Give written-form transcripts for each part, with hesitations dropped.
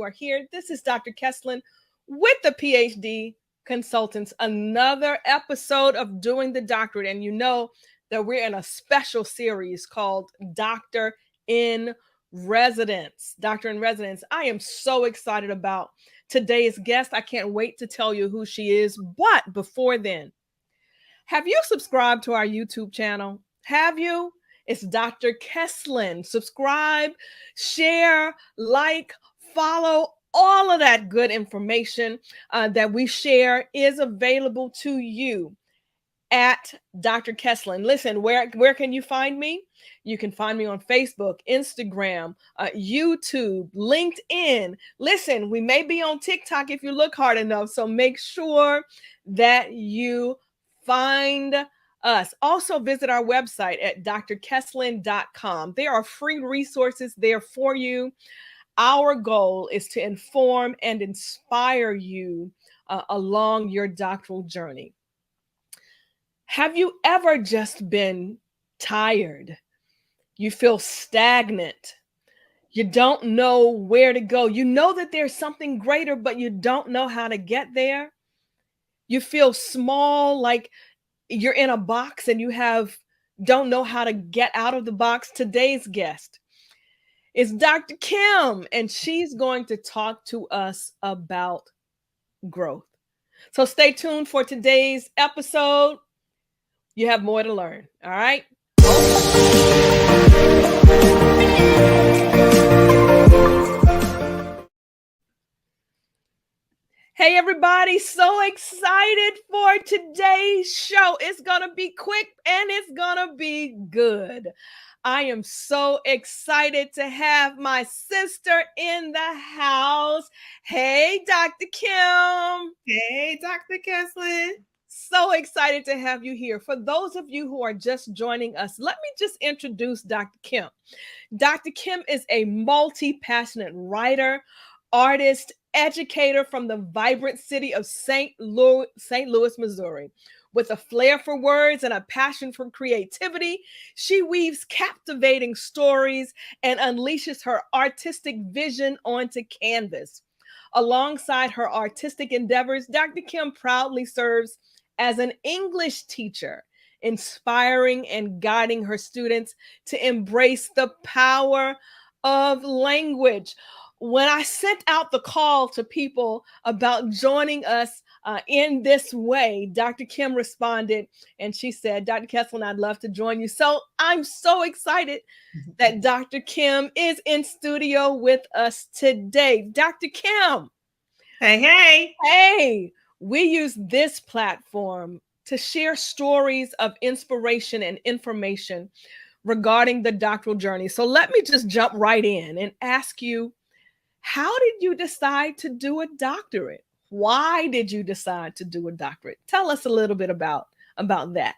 are here. This is Dr. Kesslin with the PhD Consultants, another episode of Doing the Doctorate. And you know that we're in a special series called Doctor in Residence. Doctor in Residence. I am so excited about today's guest. I can't wait to tell you who she is. But before then, have you subscribed to our YouTube channel? Have you? It's Dr. Kesslin. Subscribe, share, like, follow. All of that good information that we share is available to you at Dr. Kesslin. Listen, where can you find me? You can find me on Facebook, Instagram, YouTube, LinkedIn. Listen, we may be on TikTok if you look hard enough. So make sure that you find us. Also visit our website at drkesslin.com. There are free resources there for you. Our goal is to inform and inspire you along your doctoral journey. Have you ever just been tired? You feel stagnant. You don't know where to go. You know that there's something greater, but you don't know how to get there. You feel small, like you're in a box and you don't know how to get out of the box. Today's guest is Dr. Kim, and she's going to talk to us about growth. So stay tuned for today's episode. You have more to learn. All right. Hey, everybody. So excited for today's show. It's going to be quick and it's going to be good. I am so excited to have my sister in the house. Hey, Dr. Kim. Hey, Dr. Kesslin. So excited to have you here. For those of you who are just joining us, let me just introduce Dr. Kim. Dr. Kim is a multi-passionate writer, artist, educator from the vibrant city of St. Louis, Missouri. With a flair for words and a passion for creativity, she weaves captivating stories and unleashes her artistic vision onto canvas. Alongside her artistic endeavors, Dr. Kim proudly serves as an English teacher, inspiring and guiding her students to embrace the power of language. When I sent out the call to people about joining us in this way, Dr. Kim responded and she said, Dr. Kesslin, I'd love to join you. So I'm so excited that Dr. Kim is in studio with us today. Dr. Kim. Hey, we use this platform to share stories of inspiration and information regarding the doctoral journey. So let me just jump right in and ask you, how did you decide to do a doctorate? Why did you decide to do a doctorate? Tell us a little bit about that.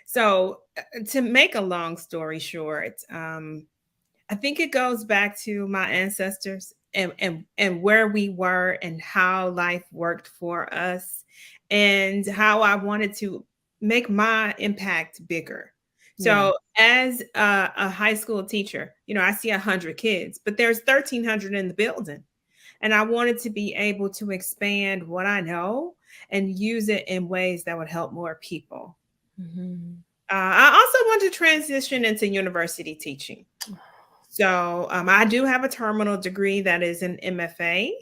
So to make a long story short, I think it goes back to my ancestors and where we were and how life worked for us and how I wanted to make my impact bigger. So as a high school teacher, I see 100 kids, but there's 1,300 in the building. And I wanted to be able to expand what I know and use it in ways that would help more people. Mm-hmm. I also want to transition into university teaching. So I do have a terminal degree that is an MFA,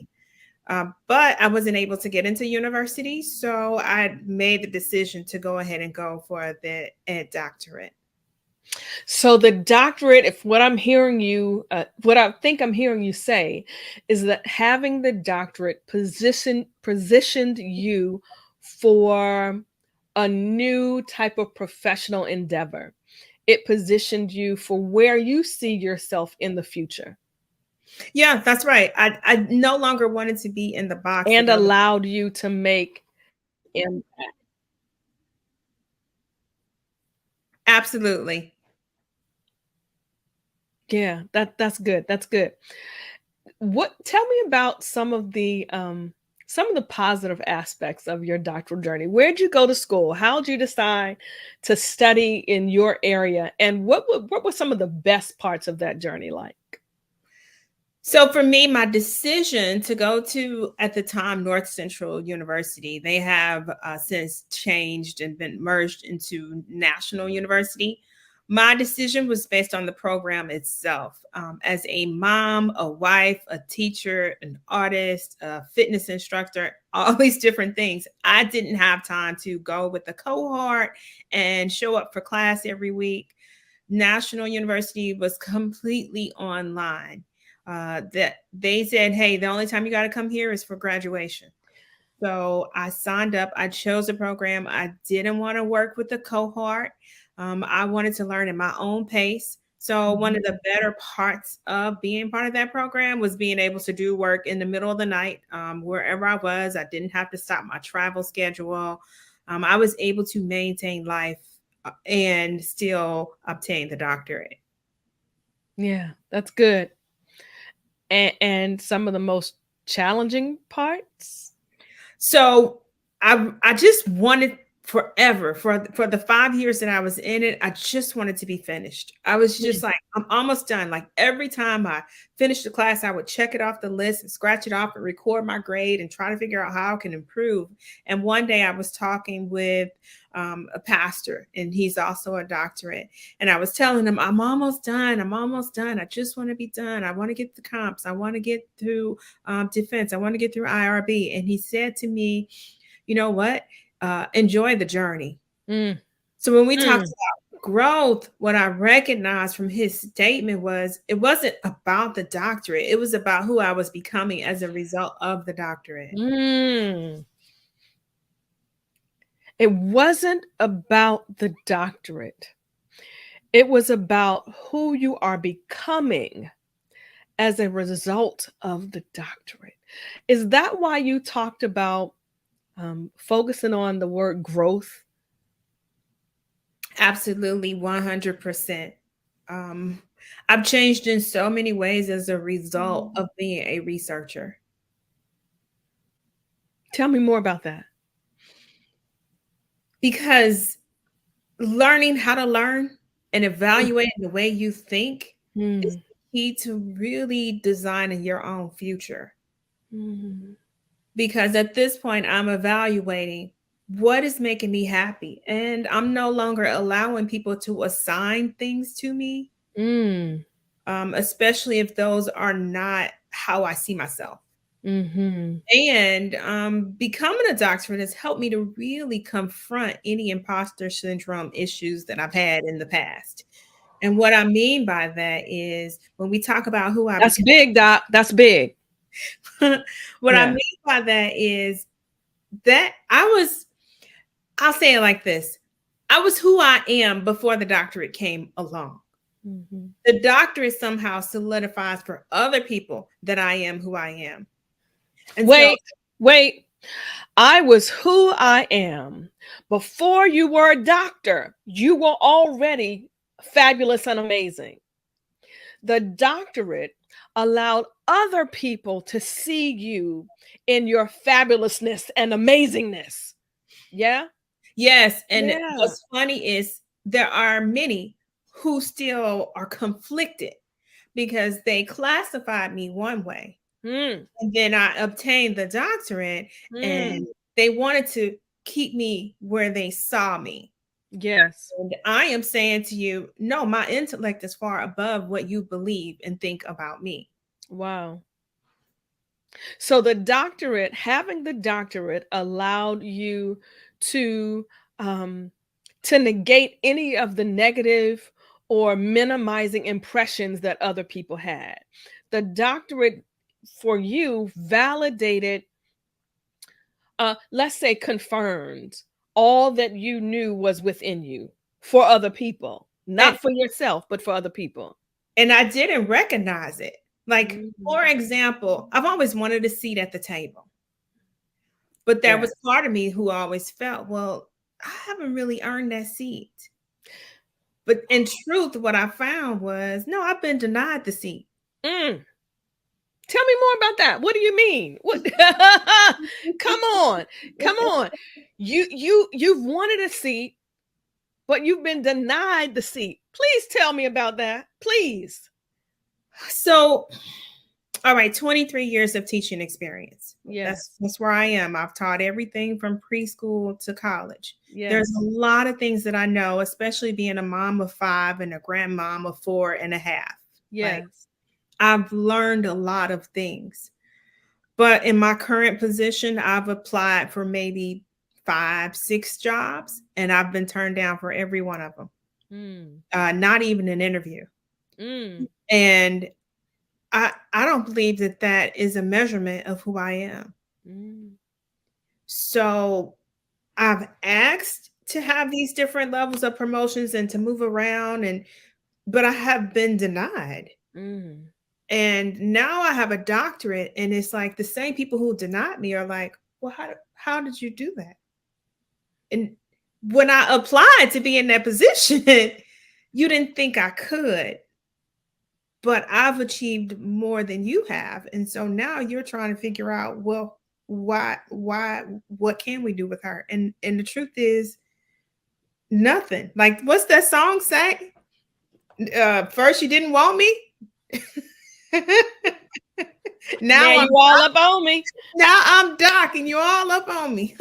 but I wasn't able to get into university. So I made the decision to go ahead and go for the doctorate. So the doctorate, if what I'm hearing you, what I think I'm hearing you say is that having the doctorate positioned you for a new type of professional endeavor. It positioned you for where you see yourself in the future. Yeah, that's right. I no longer wanted to be in the box. And allowed you to make impact. Absolutely. Yeah, that's good. That's good. Tell me about some of the positive aspects of your doctoral journey. Where'd you go to school? How'd you decide to study in your area? And what were some of the best parts of that journey like? So for me, my decision to go to, at the time, North Central University, they have since changed and been merged into National University. My decision was based on the program itself. As a mom, a wife, a teacher, an artist, a fitness instructor, all these different things, I didn't have time to go with the cohort and show up for class every week. National University was completely online. That they said, hey, the only time you got to come here is for graduation. So I signed up. I chose a program. I didn't want to work with the cohort. I wanted to learn at my own pace. So one of the better parts of being part of that program was being able to do work in the middle of the night, wherever I was. I didn't have to stop my travel schedule. I was able to maintain life and still obtain the doctorate. Yeah, that's good. And some of the most challenging parts. So I just wanted forever for the 5 years that I was in it. I just wanted to be finished. I was just like, I'm almost done. Like every time I finished the class, I would check it off the list and scratch it off and record my grade and try to figure out how I can improve. And one day I was talking with a pastor, and he's also a doctorate. And I was telling him, I'm almost done. I'm almost done. I just want to be done. I want to get the comps. I want to get through defense. I want to get through IRB. And he said to me, you know what? Enjoy the journey. So when we talked about growth, what I recognized from his statement was it wasn't about the doctorate. It was about who I was becoming as a result of the doctorate. It wasn't about the doctorate. It was about who you are becoming as a result of the doctorate. Is that why you talked about focusing on the word growth? Absolutely, 100%. I've changed in so many ways as a result of being a researcher. Tell me more about that. Because learning how to learn and evaluating the way you think is the key to really designing your own future. Because at this point, I'm evaluating what is making me happy. And I'm no longer allowing people to assign things to me, especially if those are not how I see myself. And becoming a doctorate has helped me to really confront any imposter syndrome issues that I've had in the past. And what I mean by that is when we talk about who I That's big, Doc. That's big. What I mean by that is that I'll say it like this. I was who I am before the doctorate came along. The doctorate somehow solidifies for other people that I am who I am. And wait. I was who I am before you were a doctor. You were already fabulous and amazing. The doctorate allowed other people to see you in your fabulousness and amazingness. Yeah? Yes. And what's funny is there are many who still are conflicted because they classified me one way. And then I obtained the doctorate and they wanted to keep me where they saw me. Yes. And I am saying to you, no, my intellect is far above what you believe and think about me. Wow. So the doctorate, having the doctorate allowed you to negate any of the negative or minimizing impressions that other people had. The doctorate for you validated, let's say confirmed all that you knew was within you for other people, not for yourself, but for other people. And I didn't recognize it. Like, for example, I've always wanted a seat at the table. But there was part of me who always felt, well, I haven't really earned that seat. But in truth, what I found was, no, I've been denied the seat. Tell me more about that. What do you mean? What? Come on. You've wanted a seat, but you've been denied the seat. Please tell me about that. Please. So All right, 23 years of teaching experience. Yes. That's where I am. I've taught everything from preschool to college. There's a Yes. lot of things that I know, especially being a mom of 5 and a grandmom of 4.5. Like, Yes. I've learned a lot of things. But in my current position, I've applied for maybe 5, 6 jobs, and I've been turned down for every one of them. Mm. Not even an interview. Mm. And I don't believe that that is a measurement of who I am. Mm. So I've asked to have these different levels of promotions and to move around, but I have been denied. Mm. And now I have a doctorate, and it's like the same people who denied me are like, well, how did you do that? And when I applied to be in that position, you didn't think I could, but I've achieved more than you have. And so now you're trying to figure out, well, what can we do with her? And the truth is nothing. Like, what's that song say? First you didn't want me. Now now I'm you all up on me. now I'm Doc and you're all up on me.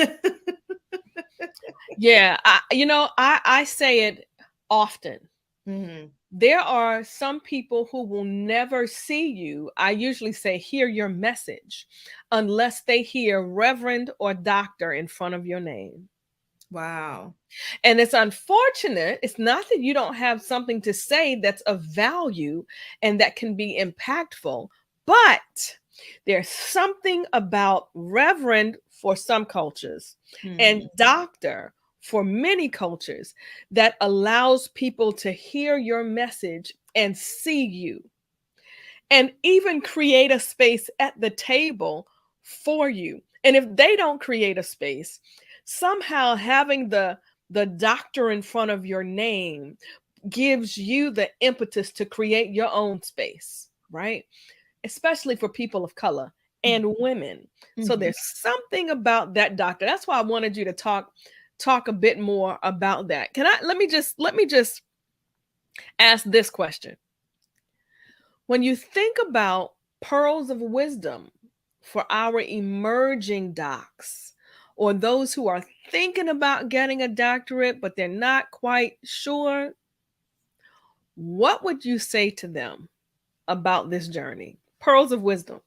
Yeah, I say it often. Mm-hmm. There are some people who will never see you. I usually say, hear your message, unless they hear Reverend or Doctor in front of your name. Wow. And it's unfortunate. It's not that you don't have something to say that's of value and that can be impactful, but there's something about Reverend for some cultures and Mm-hmm. Doctor for many cultures that allows people to hear your message and see you, and even create a space at the table for you. And if they don't create a space, somehow having the doctor in front of your name gives you the impetus to create your own space, right? Especially for people of color and women. So Mm-hmm. there's something about that doctor. That's why I wanted you to talk a bit more about that. Let me just ask this question. When you think about pearls of wisdom for our emerging docs, or those who are thinking about getting a doctorate but they're not quite sure, what would you say to them about this journey? Pearls of wisdom.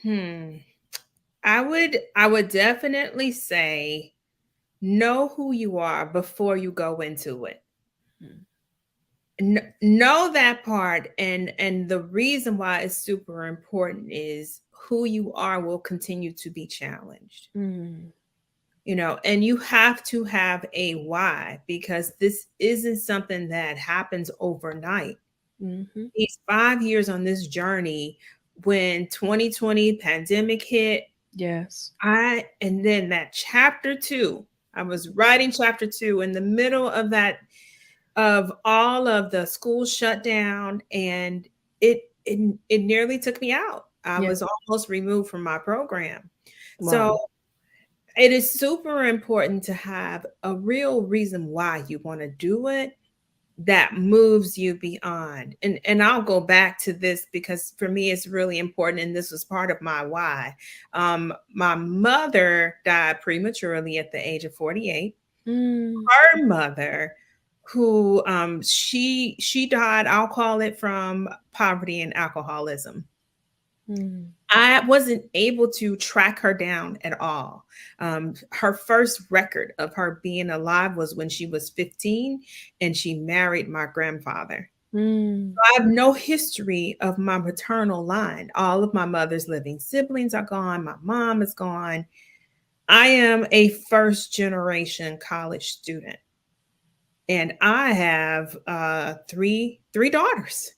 Hmm. I would definitely say know who you are before you go into it. Mm. Know that part, and the reason why it's super important is who you are will continue to be challenged. Mm. And you have to have a why, because this isn't something that happens overnight. Mm-hmm. These 5 years on this journey, when 2020 pandemic hit, Yes. and then that chapter 2, I was writing chapter 2 in the middle of that, of all of the schools shut down, and it nearly took me out. I Yeah. was almost removed from my program. So Wow. it is super important to have a real reason why you want to do it that moves you beyond. And I'll go back to this because for me it's really important, and this was part of my why. My mother died prematurely at the age of 48. Mm. Her mother, who she died, I'll call it, from poverty and alcoholism. Mm. I wasn't able to track her down at all. Her first record of her being alive was when she was 15 and she married my grandfather. Mm. I have no history of my maternal line. All of my mother's living siblings are gone. My mom is gone. I am a first generation college student, and I have three daughters.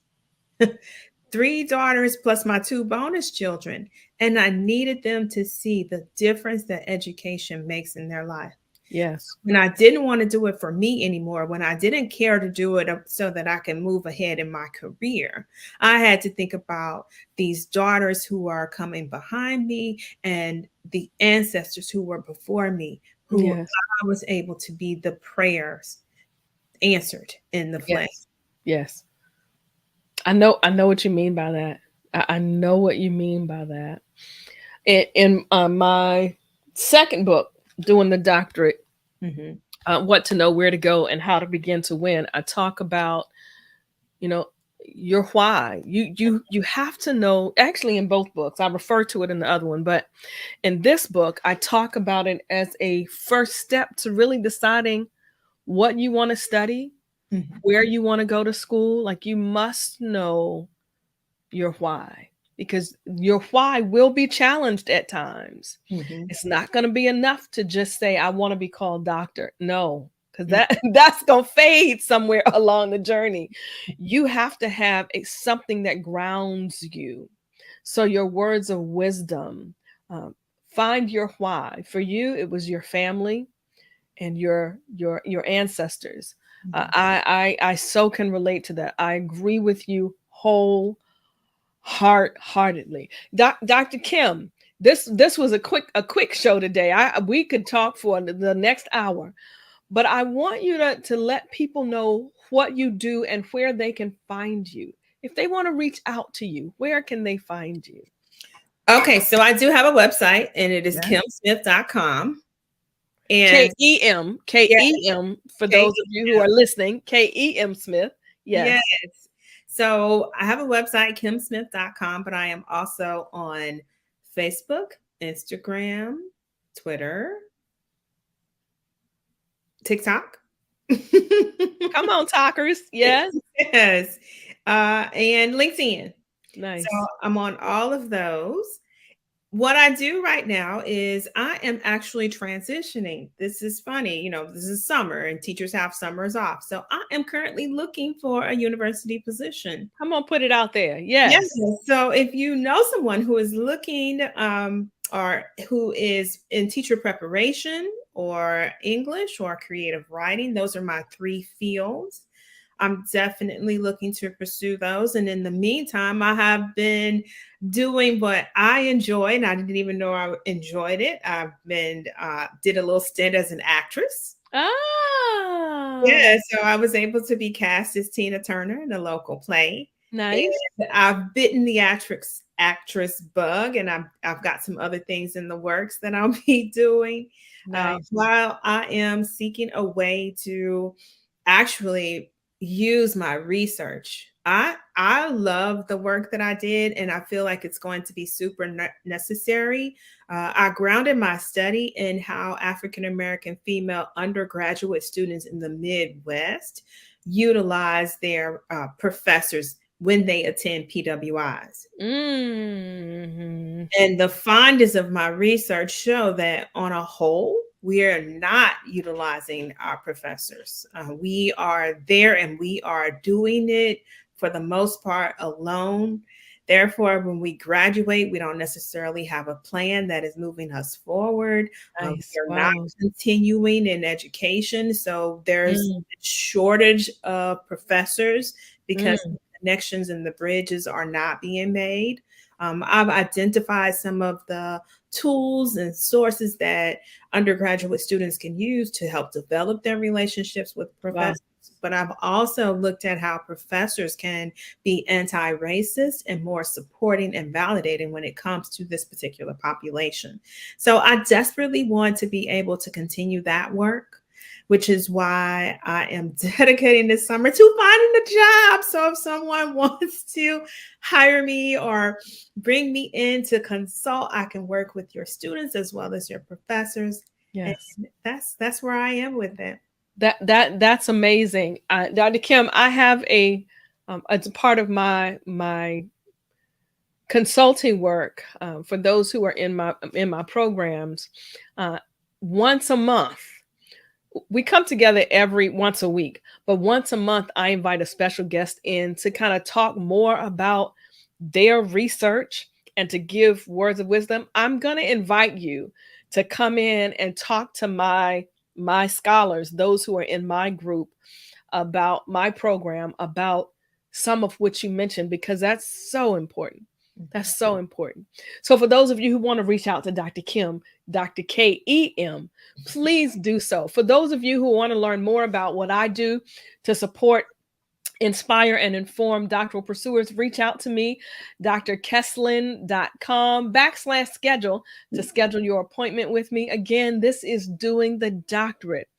3 daughters plus my 2 bonus children. And I needed them to see the difference that education makes in their life. Yes. When I didn't want to do it for me anymore, when I didn't care to do it so that I can move ahead in my career, I had to think about these daughters who are coming behind me and the ancestors who were before me, who Yes. I was able to be the prayers answered in the flesh. Yes. Yes. I know what you mean by that. I know what you mean by that. In my second book, Doing the Doctorate, Mm-hmm. What to Know, Where to Go, and How to Begin to Win, I talk about, you know, your why. You have to know, actually in both books, I refer to it in the other one, but in this book, I talk about it as a first step to really deciding what you want to study, Mm-hmm. where you want to go to school. Like, you must know your why, because your why will be challenged at times. Mm-hmm. It's not going to be enough to just say, I want to be called doctor. No, because that's going to fade somewhere along the journey. You have to have something that grounds you. So your words of wisdom, um, find your why. For you, it was your family and your ancestors. Mm-hmm. I so can relate to that. I agree with you wholeheartedly. Dr. Kim, this was a quick show today. We could talk for the next hour, but I want you to let people know what you do and where they can find you. If they want to reach out to you, where can they find you? Okay, so I do have a website, and it is Yeah. kimsmith.com. And KEM, yeah, KEM, for those of you who KEM. are listening, KEM Smith. Yes. Yes. So I have a website, kimsmith.com, but I am also on Facebook, Instagram, Twitter, TikTok. Come on, talkers. Yes. Yes. And LinkedIn. So Nice. I'm on all of those. What I do right now is I am actually transitioning. This is funny. This is summer and teachers have summers off. So I am currently looking for a university position. I'm gonna put it out there. Yes. Yes. So if you know someone who is looking or who is in teacher preparation or English or creative writing, those are my three fields. I'm definitely looking to pursue those. And in the meantime, I have been doing what I enjoy, and I didn't even know I enjoyed it. I've been did a little stint as an actress. Ah, Yeah, so I was able to be cast as Tina Turner in a local play. nice. And I've bitten the actress bug, and I've got some other things in the works that I'll be doing Nice. while I am seeking a way to actually use my research. I love the work that I did, and I feel like it's going to be super necessary. I grounded my study in how African American female undergraduate students in the Midwest utilize their professors when they attend PWIs. Mm-hmm. And the findings of my research show that on a whole, we are not utilizing our professors. We are there and we are doing it for the most part alone. Therefore, when we graduate, we don't necessarily have a plan that is moving us forward. Nice. We are not Wow. continuing in education. So there's Mm, a shortage of professors because mm. the connections and the bridges are not being made. I've identified some of the tools and sources that undergraduate students can use to help develop their relationships with Wow. professors. But I've also looked at how professors can be anti racist and more supporting and validating when it comes to this particular population. So I desperately want to be able to continue that work, which is why I am dedicating this summer to finding a job. So if someone wants to hire me or bring me in to consult, I can work with your students as well as your professors. And Yes. that's where I am with it. That's amazing. Dr. Kim, I have it's a part of my consulting work, for those who are in my programs. Uh, Once a month, we come together every once a week, but once a month, I invite a special guest in to kind of talk more about their research and to give words of wisdom. I'm going to invite you to come in and talk to my scholars, those who are in my group, about my program, about some of which you mentioned, because that's so important. That's so important. So, for those of you who want to reach out to Dr. Kim, Dr. KEM, please do so. For those of you who want to learn more about what I do to support inspire and inform doctoral pursuers, reach out to me, drkesslin.com/schedule to schedule your appointment with me. Again, this is Doing the Doctorate.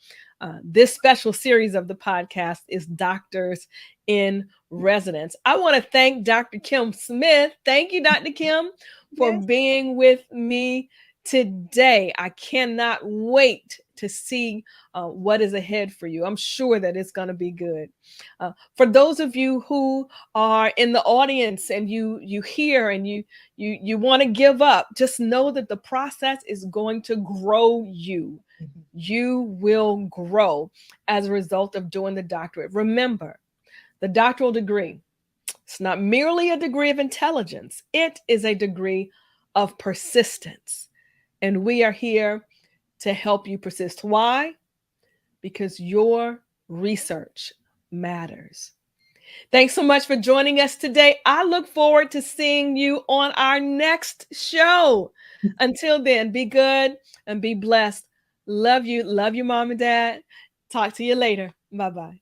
This special series of the podcast is Doctors in Residence. I want to thank Dr. Kim Smith. Thank you, Dr. Kim, for being with me today. I cannot wait to see what is ahead for you. I'm sure that it's going to be good. For those of you who are in the audience and you hear and you want to give up, just know that the process is going to grow you. You will grow as a result of doing the doctorate. Remember, the doctoral degree, it's not merely a degree of intelligence, it is a degree of persistence. And we are here to help you persist. Why? Because your research matters. Thanks so much for joining us today. I look forward to seeing you on our next show. Until then, be good and be blessed. Love you. Love you, Mom and Dad. Talk to you later. Bye-bye.